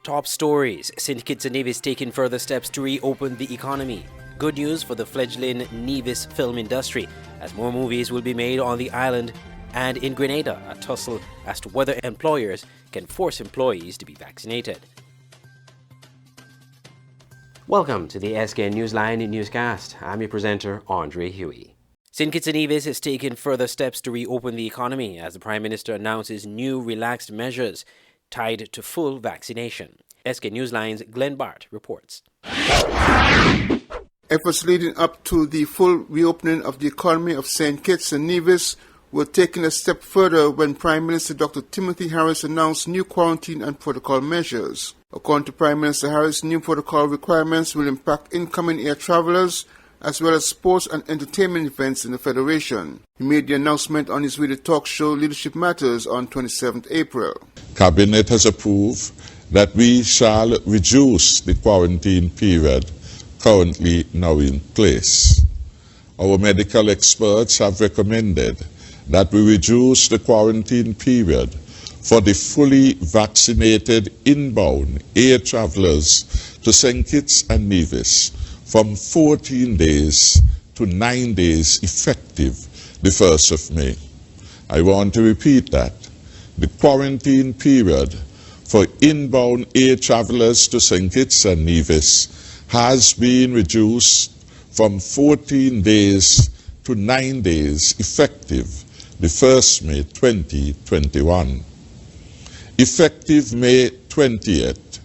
Top stories. St. Kitts and Nevis taking further steps to reopen the economy. Good news for the fledgling Nevis film industry, as more movies will be made on the island, and in Grenada, a tussle as to whether employers can force employees to be vaccinated. Welcome to the SK Newsline Newscast. I'm your presenter, Andre Huey. St. Kitts and Nevis has taken further steps to reopen the economy as the Prime Minister announces new relaxed measures tied to full vaccination. SK Newsline's Glenn Bart reports. Efforts leading up to the full reopening of the economy of St. Kitts and Nevis were taken a step further when Prime Minister Dr. Timothy Harris announced new quarantine and protocol measures. According to Prime Minister Harris, new protocol requirements will impact incoming air travelers as well as sports and entertainment events in the Federation. He made the announcement on his radio talk show Leadership Matters on 27th April. Cabinet has approved that we shall reduce the quarantine period currently now in place. Our medical experts have recommended that we reduce the quarantine period for the fully vaccinated inbound air travelers to St. Kitts and Nevis from 14 days to 9 days effective the 1st of May. I want to repeat that. The quarantine period for inbound air travelers to St. Kitts and Nevis has been reduced from 14 days to 9 days effective the 1st May 2021. Effective May 20th,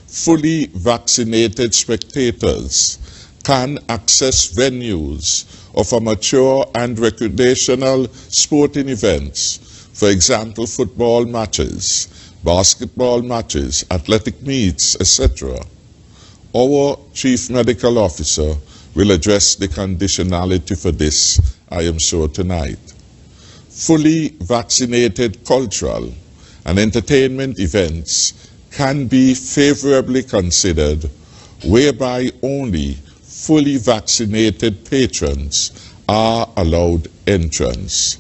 fully vaccinated spectators can access venues of amateur and recreational sporting events, for example, football matches, basketball matches, athletic meets, etc. Our Chief Medical Officer will address the conditionality for this, I am sure, tonight. Fully vaccinated cultural and entertainment events can be favorably considered whereby only fully vaccinated patrons are allowed entrance.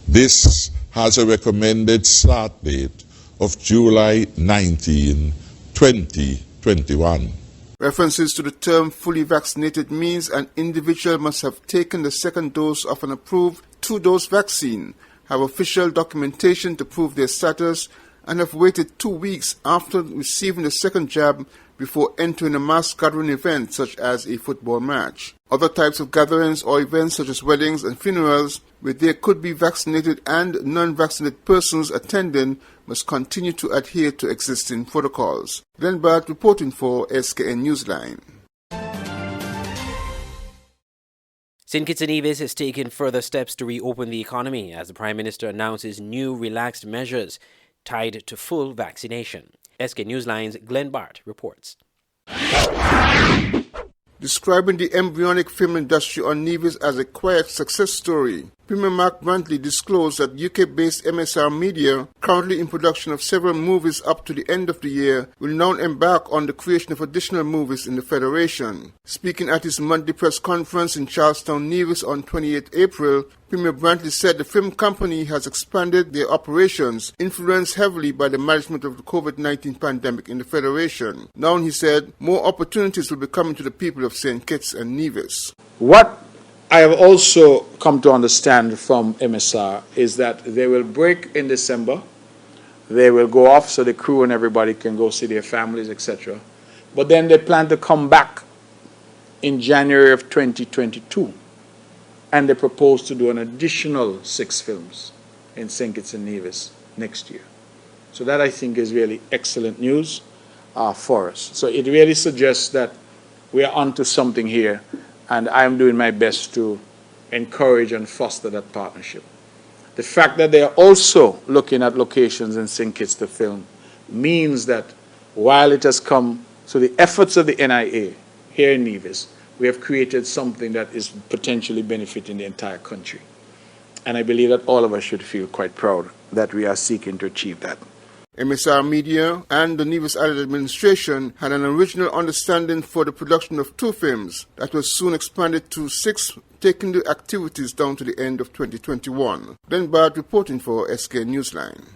This has a recommended start date of July 19, 2021. References to the term fully vaccinated means an individual must have taken the second dose of an approved 2-dose vaccine, have official documentation to prove their status, and have waited 2 weeks after receiving the second jab before entering a mass gathering event such as a football match. Other types of gatherings or events such as weddings and funerals where there could be vaccinated and non-vaccinated persons attending must continue to adhere to existing protocols. Glenn Bart reporting for SKN Newsline. St. Kitts and Nevis has taken further steps to reopen the economy as the Prime Minister announces new relaxed measures tied to full vaccination. SK Newsline's Glenn Bart reports. Describing the embryonic film industry on Nevis as a quiet success story, Premier Mark Brantley disclosed that UK-based MSR Media, currently in production of several movies up to the end of the year, will now embark on the creation of additional movies in the Federation. Speaking at his monthly press conference in Charlestown, Nevis on 28 April, Premier Brantley said the film company has expanded their operations, influenced heavily by the management of the COVID-19 pandemic in the Federation. Now, he said, more opportunities will be coming to the people of St. Kitts and Nevis. What I have also come to understand from MSR is that they will break in December. They will go off so the crew and everybody can go see their families, etc. But then they plan to come back in January of 2022. And they propose to do an additional 6 films in St. Kitts and Nevis next year. So that, I think, is really excellent news for us. So it really suggests that we are onto something here, and I'm doing my best to encourage and foster that partnership. The fact that they are also looking at locations in St. Kitts to film means that while it has come to the efforts of the NIA here in Nevis, we have created something that is potentially benefiting the entire country. And I believe that all of us should feel quite proud that we are seeking to achieve that. MSR Media and the Nevis Island administration had an original understanding for the production of 2 films that was soon expanded to 6, taking the activities down to the end of 2021. Glenn Bart reporting for SK Newsline.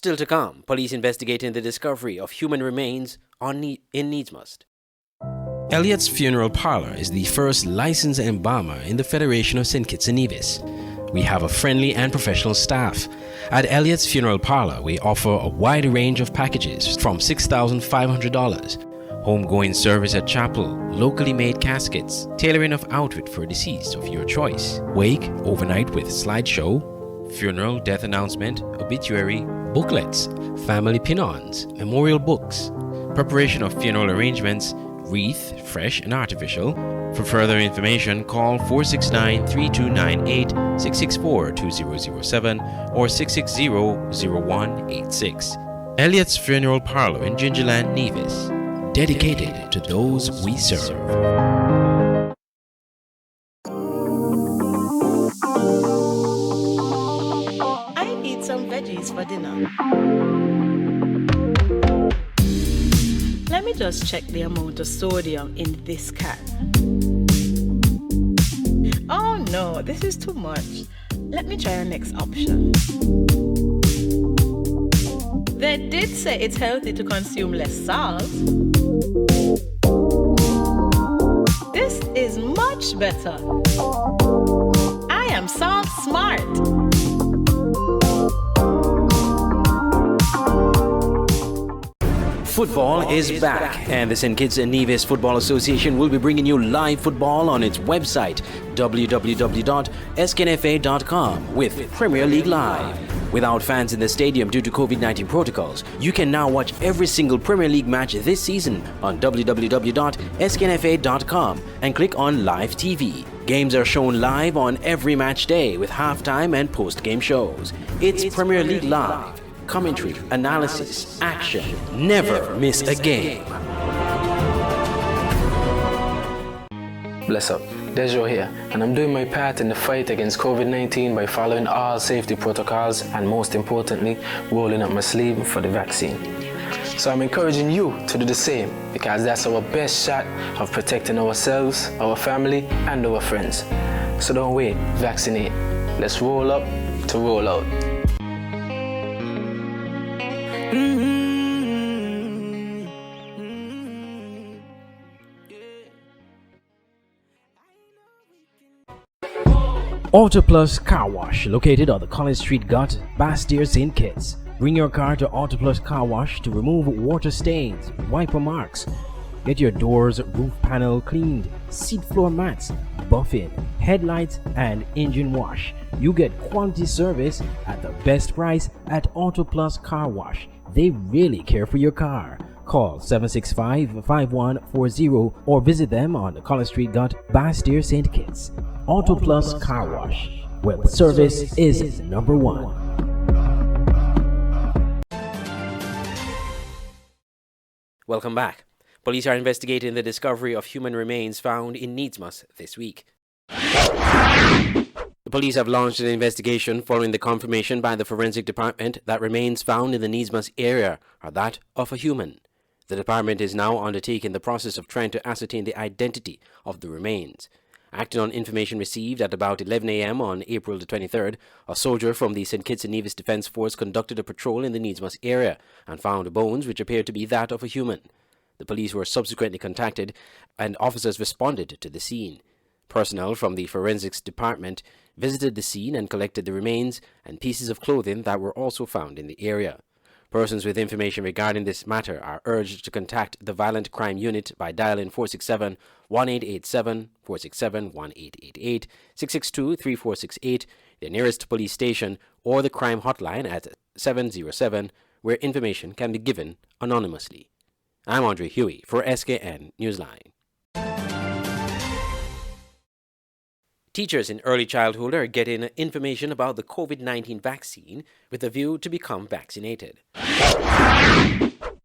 Still to come, police investigating the discovery of human remains in Nevis. Elliots Funeral Parlor is the first licensed embalmer in the Federation of St. Kitts and Nevis. We have a friendly and professional staff. At Elliots Funeral Parlor, we offer a wide range of packages from $6,500. Homegoing service at chapel, locally made caskets, tailoring of outfit for deceased of your choice, wake, overnight with slideshow, funeral, death announcement, obituary, booklets, family pin-ons, memorial books, preparation of funeral arrangements, wreath, fresh and artificial. For further information, call 469-3298, 664-2007 or 660-0186. Elliots Funeral Parlor in Gingerland, Nevis. Dedicated to those we serve. I need some veggies for dinner. Let me just check the amount of sodium in this can. Oh no, this is too much. Let me try our next option. They did say it's healthy to consume less salt. This is much better. I am salt smart. Football is back, and the St. Kitts and Nevis Football Association will be bringing you live football on its website, www.sknfa.com, with Premier League Live. Without fans in the stadium due to COVID-19 protocols, you can now watch every single Premier League match this season on www.sknfa.com and click on Live TV. Games are shown live on every match day with halftime and post-game shows. It's Premier League Live. Commentary, analysis, action. Never miss a game. Bless up, Dejo here, and I'm doing my part in the fight against COVID-19 by following all safety protocols and, most importantly, rolling up my sleeve for the vaccine. So I'm encouraging you to do the same, because that's our best shot of protecting ourselves, our family, and our friends. So don't wait, vaccinate. Let's roll up to roll out. Auto Plus Car Wash, located on the College Street Gut, Bastyr, St. Kitts. Bring your car to Auto Plus Car Wash to remove water stains, wiper marks. Get your doors, roof panel cleaned, seat floor mats, buffing, headlights, and engine wash. You get quality service at the best price at Auto Plus Car Wash. They really care for your car. Call 765-5140 or visit them on the College Street Gut, Bastyr, St. Kitts. Auto Plus Car Wash, where the service is number one. Welcome back. Police are investigating the discovery of human remains found in Nevis this week. The police have launched an investigation following the confirmation by the forensic department that remains found in the Nevis area are that of a human. The department is now undertaking the process of trying to ascertain the identity of the remains. Acting on information received at about 11 a.m. on April the 23rd, a soldier from the St. Kitts and Nevis Defence Force conducted a patrol in the Nevis area and found bones which appeared to be that of a human. The police were subsequently contacted and officers responded to the scene. Personnel from the forensics department visited the scene and collected the remains and pieces of clothing that were also found in the area. Persons with information regarding this matter are urged to contact the Violent Crime Unit by dialing 467-1887, 467-1888, 662-3468, the nearest police station, or the crime hotline at 707, where information can be given anonymously. I'm Andre Huey for SKN Newsline. Teachers in early childhood are getting information about the COVID-19 vaccine with a view to become vaccinated.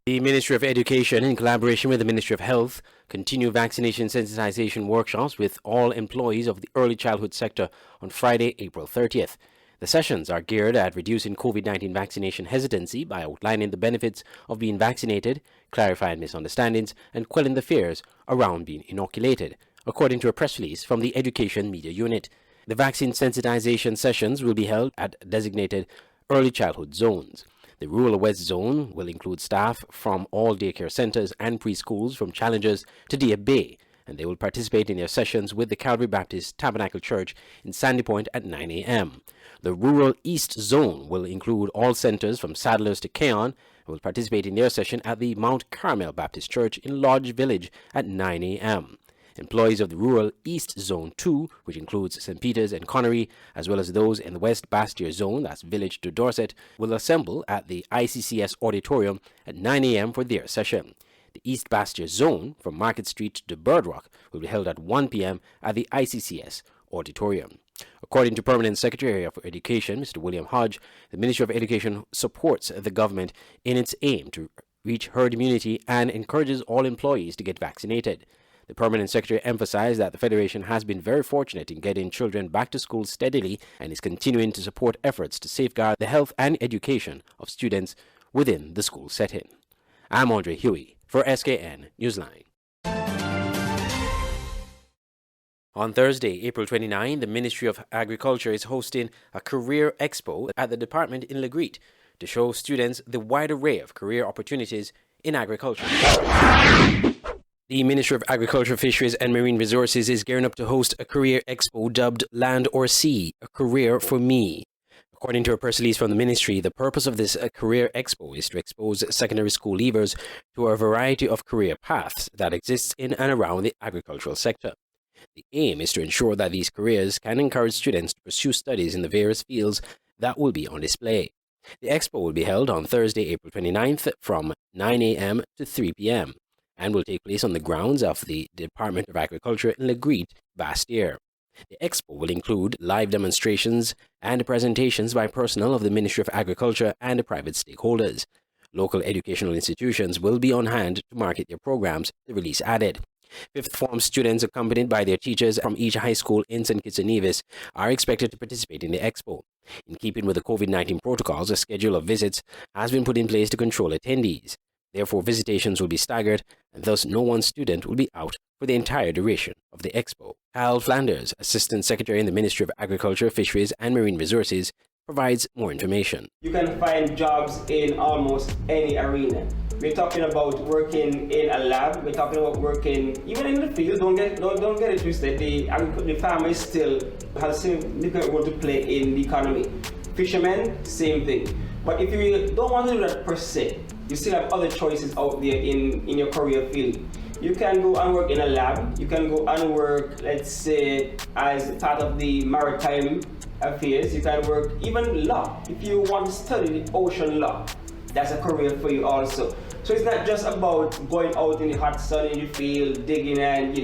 The Ministry of Education, in collaboration with the Ministry of Health, continue vaccination sensitization workshops with all employees of the early childhood sector on Friday, April 30th. The sessions are geared at reducing COVID-19 vaccination hesitancy by outlining the benefits of being vaccinated, clarifying misunderstandings, and quelling the fears around being inoculated, according to a press release from the Education Media Unit. The vaccine sensitization sessions will be held at designated early childhood zones. The Rural West Zone will include staff from all daycare centers and preschools from Challengers to Deer Bay, and they will participate in their sessions with the Calvary Baptist Tabernacle Church in Sandy Point at 9 a.m. The Rural East Zone will include all centers from Saddlers to Keon and will participate in their session at the Mount Carmel Baptist Church in Lodge Village at 9 a.m. Employees of the Rural East Zone 2, which includes St. Peter's and Connery, as well as those in the West Bastier Zone, that's Village to Dorset, will assemble at the ICCS Auditorium at 9 a.m. for their session. The East Bastier Zone, from Market Street to Bird Rock, will be held at 1 p.m. at the ICCS Auditorium. According to Permanent Secretary of Education, Mr. William Hodge, the Ministry of Education supports the government in its aim to reach herd immunity and encourages all employees to get vaccinated. The Permanent Secretary emphasized that the Federation has been very fortunate in getting children back to school steadily and is continuing to support efforts to safeguard the health and education of students within the school setting. I'm Andre Huey for SKN Newsline. On Thursday, April 29, the Ministry of Agriculture is hosting a career expo at the department in Legreat to show students the wide array of career opportunities in agriculture. The Ministry of Agriculture, Fisheries and Marine Resources is gearing up to host a career expo dubbed Land or Sea, a Career for Me. According to a press release from the ministry, the purpose of this career expo is to expose secondary school leavers to a variety of career paths that exist in and around the agricultural sector. The aim is to ensure that these careers can encourage students to pursue studies in the various fields that will be on display. The expo will be held on Thursday, April 29th from 9 a.m. to 3 p.m. and will take place on the grounds of the Department of Agriculture in Legreat, Bastier. The expo will include live demonstrations and presentations by personnel of the Ministry of Agriculture and private stakeholders. Local educational institutions will be on hand to market their programs, the release added. Fifth form students accompanied by their teachers from each high school in St. Kitts and Nevis are expected to participate in the expo. In keeping with the COVID-19 protocols, a schedule of visits has been put in place to control attendees. Therefore, visitations will be staggered, and thus no one student will be out for the entire duration of the expo. Kyle Flanders, Assistant Secretary in the Ministry of Agriculture, Fisheries and Marine Resources, provides more information. You can find jobs in almost any arena. We're talking about working in a lab, we're talking about working even in the field. Don't get it twisted. The farmer still has a significant role to play in the economy. Fishermen, same thing. But if you don't want to do that per se, you still have other choices out there in your career field. You can go and work in a lab, you can go and work, let's say, as part of the maritime affairs, you can work even law. If you want to study the ocean law, that's a career for you also. So it's not just about going out in the hot sun in the field, digging and,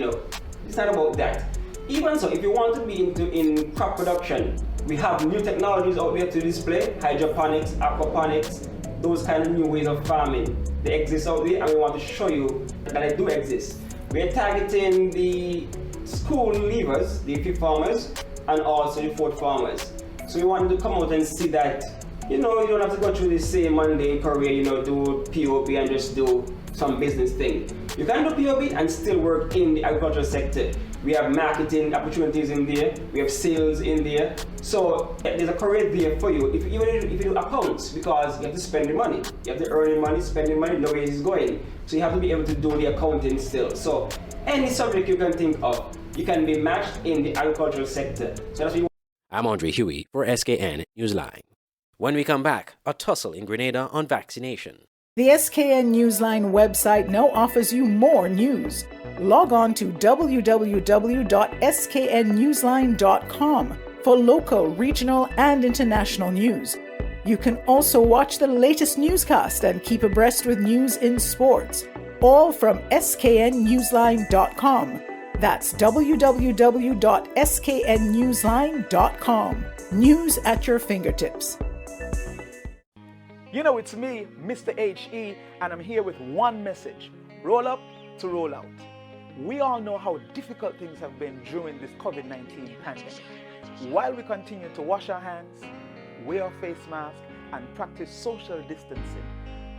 it's not about that. Even so, if you want to be in crop production, we have new technologies out there to display, hydroponics, aquaponics, those kind of new ways of farming. They exist out there and we want to show you that they do exist. We're targeting the school leavers, the fifth farmers, and also the fourth farmers. So we want to come out and see that, you don't have to go through the same mundane career, do POB and just do some business thing. You can do POB and still work in the agricultural sector. We have marketing opportunities in there, we have sales in there. So there's a career there for you, even if you do accounts, because you have to spend the money. You have to earn the money, spend the money, know where it's going. So you have to be able to do the accounting still. So any subject you can think of, you can be matched in the agricultural sector. So that's what you. I'm Andre Huey for SKN Newsline. When we come back, a tussle in Grenada on vaccination. The SKN Newsline website now offers you more news. Log on to www.sknnewsline.com for local, regional, and international news. You can also watch the latest newscast and keep abreast with news in sports, all from sknnewsline.com. That's www.sknnewsline.com. News at your fingertips. It's me, Mr. HE, and I'm here with one message: roll up to roll out. We all know how difficult things have been during this COVID-19 pandemic. While we continue to wash our hands, wear our face mask, and practice social distancing,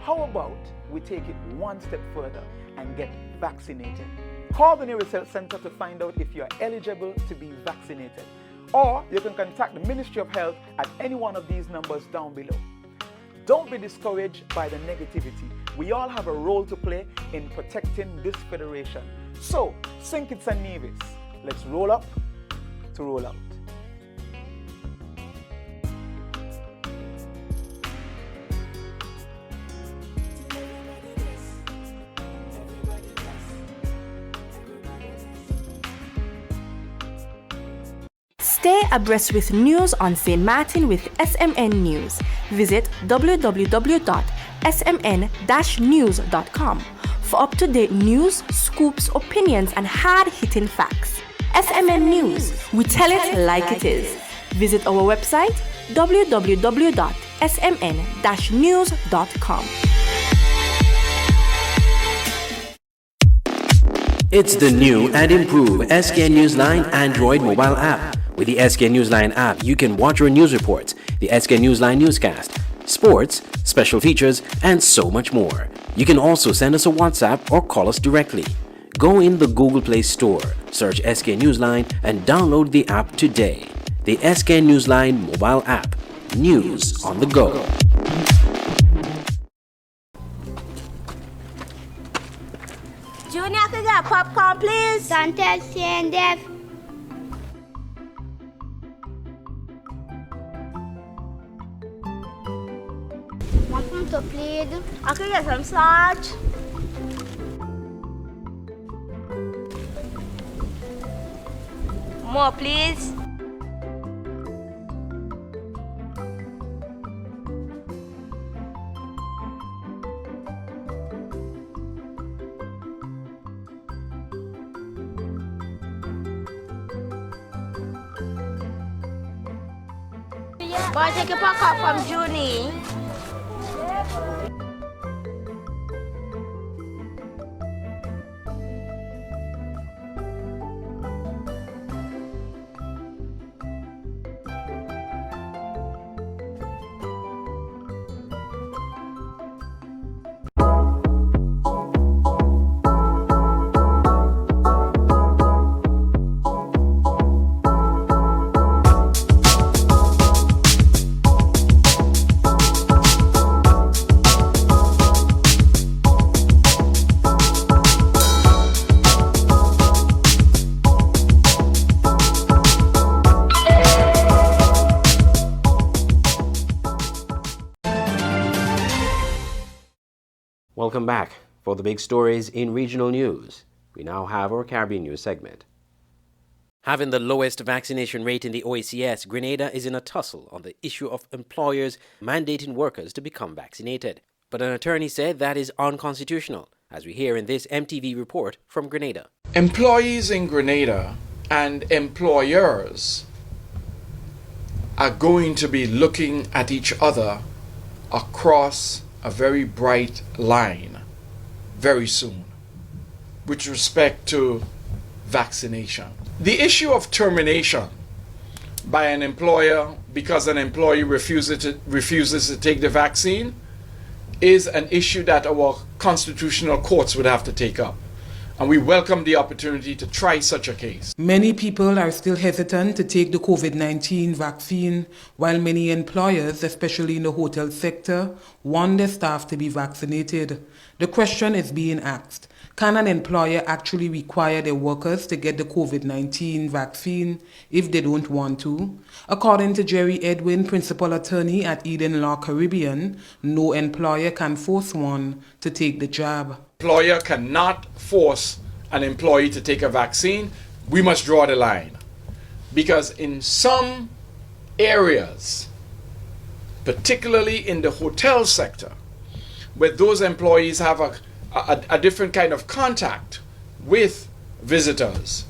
how about we take it one step further and get vaccinated? Call the Nevis Health Center to find out if you are eligible to be vaccinated. Or you can contact the Ministry of Health at any one of these numbers down below. Don't be discouraged by the negativity. We all have a role to play in protecting this federation. So, St. Kitts and Nevis, let's roll up to roll out. Stay abreast with news on St. Martin with SMN News. Visit www.smn-news.com for up-to-date news, scoops, opinions, and hard-hitting facts. SMN News, we tell it like it is. Visit our website www.smn-news.com. It's the new and improved SKN Newsline Android mobile app. With the SKN Newsline app, you can watch your news reports, the SKN Newsline Newscast, sports, special features, and so much more. You can also send us a WhatsApp or call us directly. Go in the Google Play Store, search SKN Newsline, and download the app today. The SKN Newsline mobile app. News on the go. Junior, can I get popcorn, please? Santel, and Dev. Want to plead? I can get some starch. More, please. Boy, take your popcorn from Junie. Welcome back for the big stories in regional news. We now have our Caribbean news segment. Having the lowest vaccination rate in the OACS, Grenada is in a tussle on the issue of employers mandating workers to become vaccinated. But an attorney said that is unconstitutional, as we hear in this MTV report from Grenada. Employees in Grenada and employers are going to be looking at each other across a very bright line very soon with respect to vaccination. The issue of termination by an employer because an employee refuses to take the vaccine is an issue that our constitutional courts would have to take up. And we welcome the opportunity to try such a case. Many people are still hesitant to take the COVID-19 vaccine, while many employers, especially in the hotel sector, want their staff to be vaccinated. The question is being asked, can an employer actually require their workers to get the COVID-19 vaccine if they don't want to? According to Jerry Edwin, principal attorney at Eden Law Caribbean, no employer can force one to take the jab. Employer cannot force an employee to take a vaccine. We must draw the line. Because in some areas, particularly in the hotel sector, where those employees have a different kind of contact with visitors,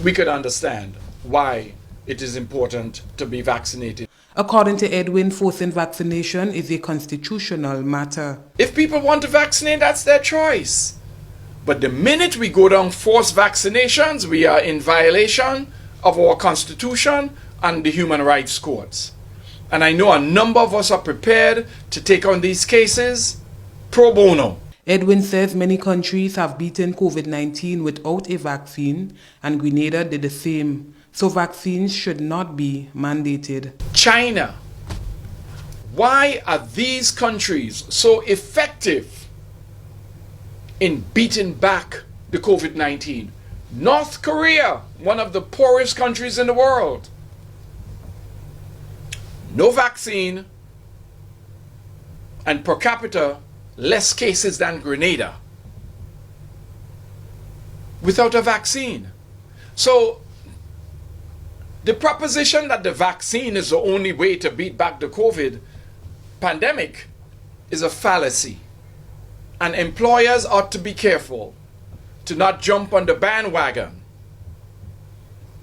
we could understand why it is important to be vaccinated. According to Edwin, forcing vaccination is a constitutional matter. If people want to vaccinate, that's their choice. But the minute we go down forced vaccinations, we are in violation of our Constitution and the human rights courts. And I know a number of us are prepared to take on these cases pro bono. Edwin says many countries have beaten COVID-19 without a vaccine, and Grenada did the same. So vaccines should not be mandated. China Why are these countries so effective in beating back the COVID-19? North Korea, one of the poorest countries in the world. No vaccine, and per capita, less cases than Grenada without a vaccine. So the proposition that the vaccine is the only way to beat back the COVID pandemic is a fallacy. And employers ought to be careful to not jump on the bandwagon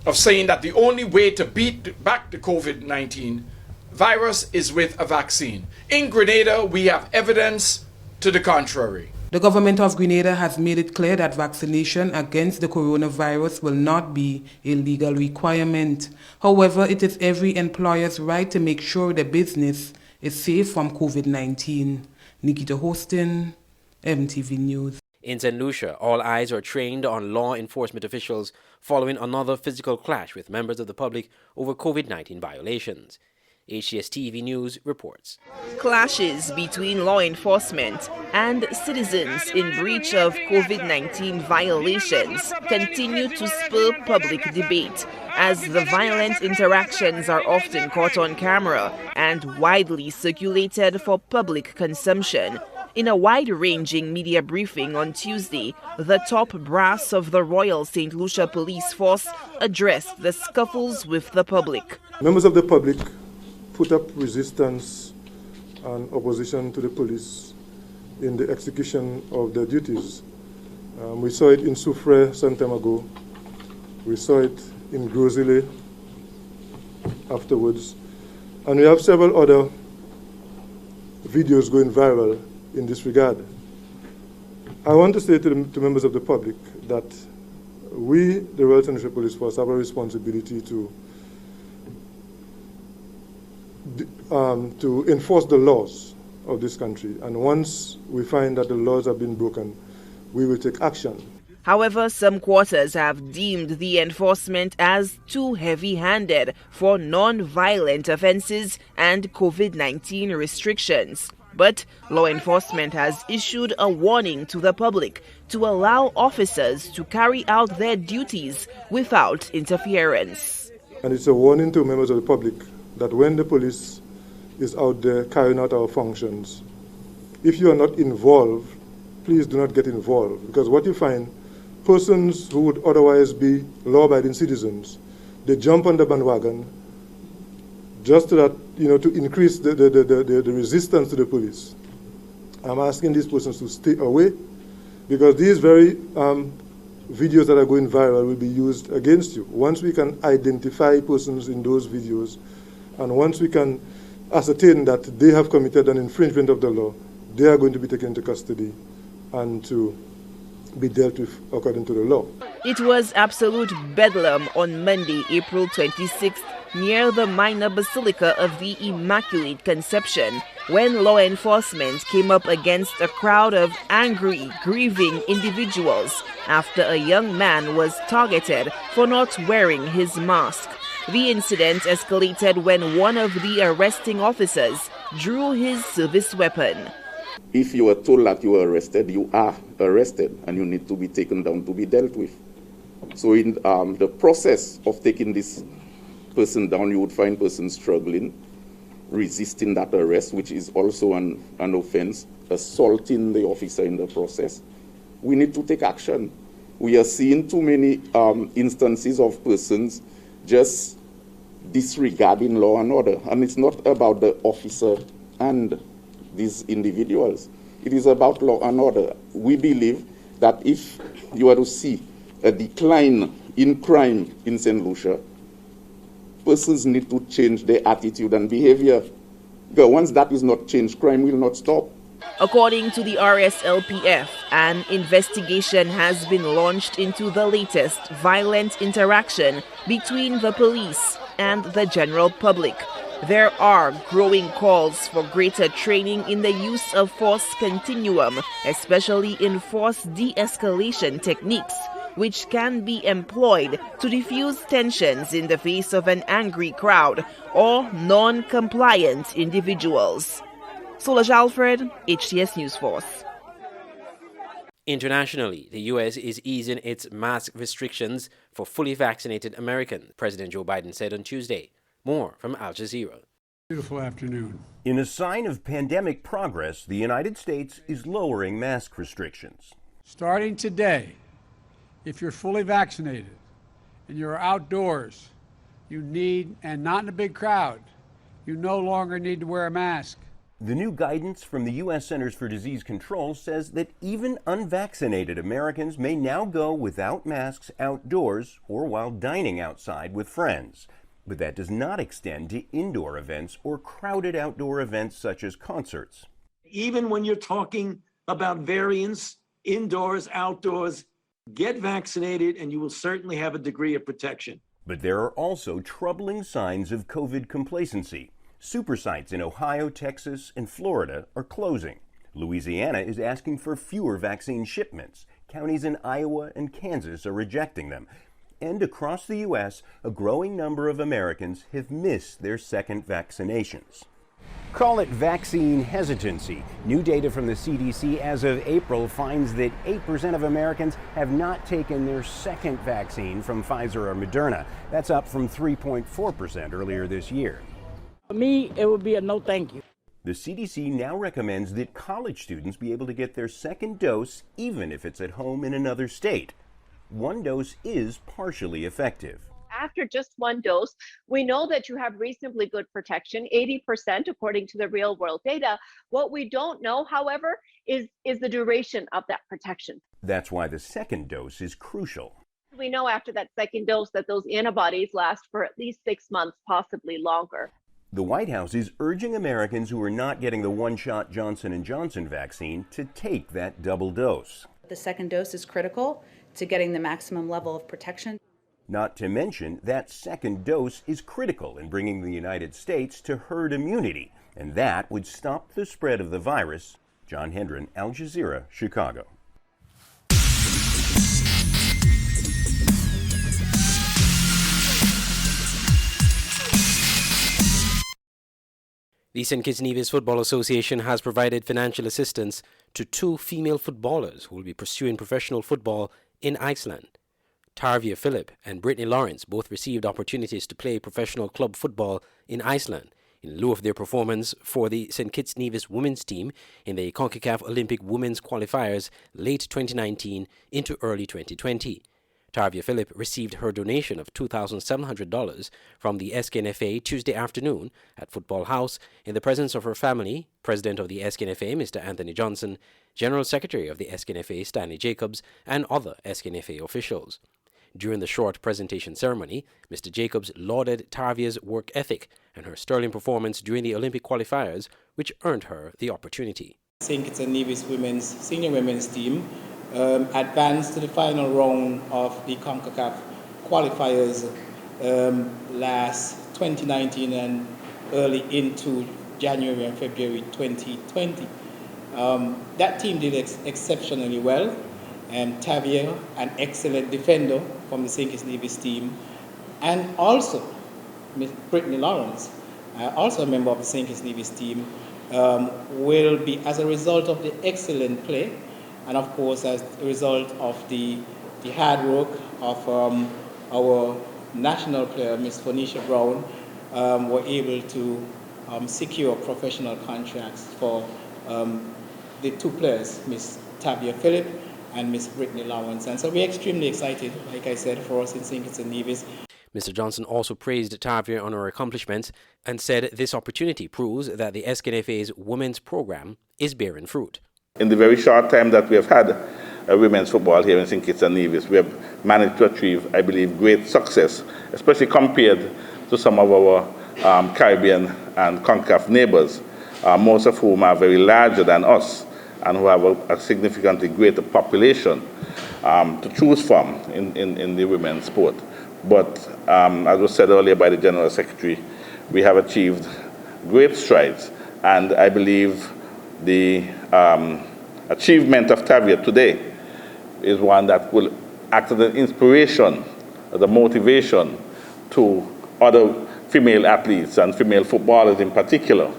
of saying that the only way to beat back the COVID-19 virus is with a vaccine. In Grenada, we have evidence to the contrary. The government of Grenada has made it clear that vaccination against the coronavirus will not be a legal requirement. However, it is every employer's right to make sure the business is safe from COVID-19. Nikita Hostin, MTV News. In St. Lucia, all eyes are trained on law enforcement officials following another physical clash with members of the public over COVID-19 violations. HCS TV News reports. Clashes between law enforcement and citizens in breach of COVID-19 violations continue to spur public debate, as the violent interactions are often caught on camera and widely circulated for public consumption. In a wide-ranging media briefing on Tuesday, the top brass of the Royal St. Lucia Police Force addressed the scuffles with the public. Members of the public put up resistance and opposition to the police in the execution of their duties. We saw it in Soufrière some time ago. We saw it in Grosile afterwards. And we have several other videos going viral in this regard. I want to say to members of the public that we, the Royal St. Lucia Police Force, have a responsibility to enforce the laws of this country. And once we find that the laws have been broken, we will take action. However, some quarters have deemed the enforcement as too heavy-handed for non-violent offenses and COVID-19 restrictions. But law enforcement has issued a warning to the public to allow officers to carry out their duties without interference. And it's a warning to members of the public that when the police is out there carrying out our functions, if you are not involved, please do not get involved. Because what you find, persons who would otherwise be law-abiding citizens, they jump on the bandwagon just so that, to increase the resistance to the police. I'm asking these persons to stay away, because these very videos that are going viral will be used against you. Once we can identify persons in those videos, and once we can ascertain that they have committed an infringement of the law, they are going to be taken into custody and to be dealt with according to the law. It was absolute bedlam on Monday, April 26th, near the Minor Basilica of the Immaculate Conception, when law enforcement came up against a crowd of angry, grieving individuals after a young man was targeted for not wearing his mask. The incident escalated when one of the arresting officers drew his service weapon. If you are told that you are arrested, you are arrested and you need to be taken down to be dealt with. So in the process of taking this person down, you would find persons struggling, resisting that arrest, which is also an offense, assaulting the officer in the process. We need to take action. We are seeing too many instances of persons just disregarding law and order. And it's not about the officer and these individuals. It is about law and order. We believe that if you are to see a decline in crime in St. Lucia, persons need to change their attitude and behavior. Because once that is not changed, crime will not stop. According to the RSLPF, an investigation has been launched into the latest violent interaction between the police and the general public. There are growing calls for greater training in the use of force continuum, especially in force de-escalation techniques, which can be employed to diffuse tensions in the face of an angry crowd or non-compliant individuals. Solange Alfred, HTS News Force. Internationally, the U.S. is easing its mask restrictions for fully vaccinated Americans, President Joe Biden said on Tuesday. More from Al Jazeera. Beautiful afternoon. In a sign of pandemic progress, the United States is lowering mask restrictions. Starting today, if you're fully vaccinated and you're outdoors, you need, and not in a big crowd, you no longer need to wear a mask. The new guidance from the U.S. Centers for Disease Control says that even unvaccinated Americans may now go without masks outdoors or while dining outside with friends. But that does not extend to indoor events or crowded outdoor events such as concerts. Even when you're talking about variants, indoors, outdoors, get vaccinated and you will certainly have a degree of protection. But there are also troubling signs of COVID complacency. Super sites in Ohio, Texas, and Florida are closing. Louisiana is asking for fewer vaccine shipments. Counties in Iowa and Kansas are rejecting them. And across the U.S., a growing number of Americans have missed their second vaccinations. Call it vaccine hesitancy. New data from the CDC as of April finds that 8% of Americans have not taken their second vaccine from Pfizer or Moderna. That's up from 3.4% earlier this year. For me, it would be a no thank you. The CDC now recommends that college students be able to get their second dose even if it's at home in another state. One dose is partially effective. After just one dose, we know that you have reasonably good protection, 80% according to the real world data. What we don't know, however, is the duration of that protection. That's why the second dose is crucial. We know after that second dose that those antibodies last for at least 6 months, possibly longer. The White House is urging Americans who are not getting the one-shot Johnson & Johnson vaccine to take that double dose. The second dose is critical to getting the maximum level of protection. Not to mention, that second dose is critical in bringing the United States to herd immunity, and that would stop the spread of the virus. John Hendren, Al Jazeera, Chicago. The St. Kitts Nevis Football Association has provided financial assistance to 2 female footballers who will be pursuing professional football in Iceland. Tarvia Phillip and Brittany Lawrence both received opportunities to play professional club football in Iceland in lieu of their performance for the St. Kitts Nevis women's team in the CONCACAF Olympic Women's Qualifiers late 2019 into early 2020. Tarvia Phillip received her donation of $2,700 from the SKNFA Tuesday afternoon at Football House in the presence of her family, President of the SKNFA, Mr. Anthony Johnson, General Secretary of the SKNFA, Stanley Jacobs, and other SKNFA officials. During the short presentation ceremony, Mr. Jacobs lauded Tarvia's work ethic and her sterling performance during the Olympic qualifiers, which earned her the opportunity. St. Kitts and Nevis senior women's team advanced to the final round of the CONCACAF qualifiers last 2019 and early into January and February 2020. That team did exceptionally well. Tavia, an excellent defender from the St. Kitts Nevis team, and also Ms. Brittany Lawrence, also a member of the St. Kitts Nevis team, will be, as a result of the excellent play, and of course as a result of the hard work of our national player, Ms. Phoenicia Brown, were able to secure professional contracts for the 2 players, Ms. Tavia Phillip and Ms. Brittany Lawrence. And so we're extremely excited, like I said, for us in St. Kitts and Nevis. Mr. Johnson also praised Tavia on her accomplishments and said this opportunity proves that the SKNFA's women's program is bearing fruit. In the very short time that we have had women's football here in St. Kitts and Nevis, we have managed to achieve, I believe, great success, especially compared to some of our Caribbean and CONCACAF neighbors, most of whom are very larger than us and who have a significantly greater population to choose from in the women's sport. But as was said earlier by the General Secretary, we have achieved great strides, and I believe the achievement of Tavia today is one that will acted as an inspiration, as a motivation to other female athletes and female footballers in particular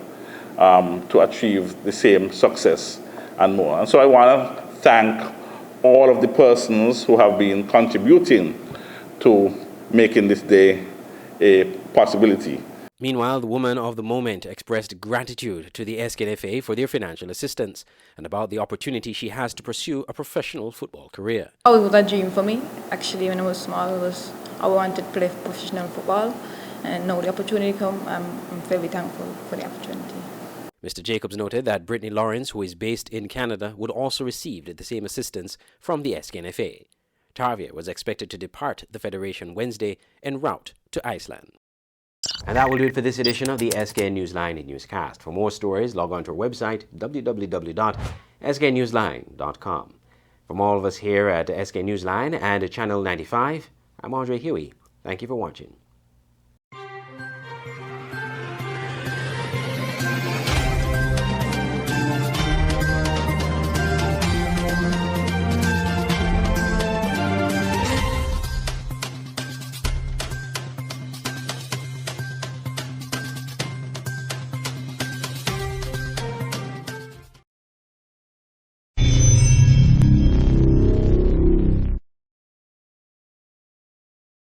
to achieve the same success and more. And so I want to thank all of the persons who have been contributing to making this day a possibility. Meanwhile, the woman of the moment expressed gratitude to the SKNFA for their financial assistance and about the opportunity she has to pursue a professional football career. It was a dream for me. Actually, when I was small, I wanted to play professional football, and now the opportunity come. I'm very thankful for the opportunity. Mr. Jacobs noted that Brittany Lawrence, who is based in Canada, would also receive the same assistance from the SKNFA. Tavia was expected to depart the Federation Wednesday en route to Iceland. And that will do it for this edition of the SK Newsline Newscast. For more stories, log on to our website, www.sknewsline.com. From all of us here at SK Newsline and Channel 95, I'm Andre Huey. Thank you for watching.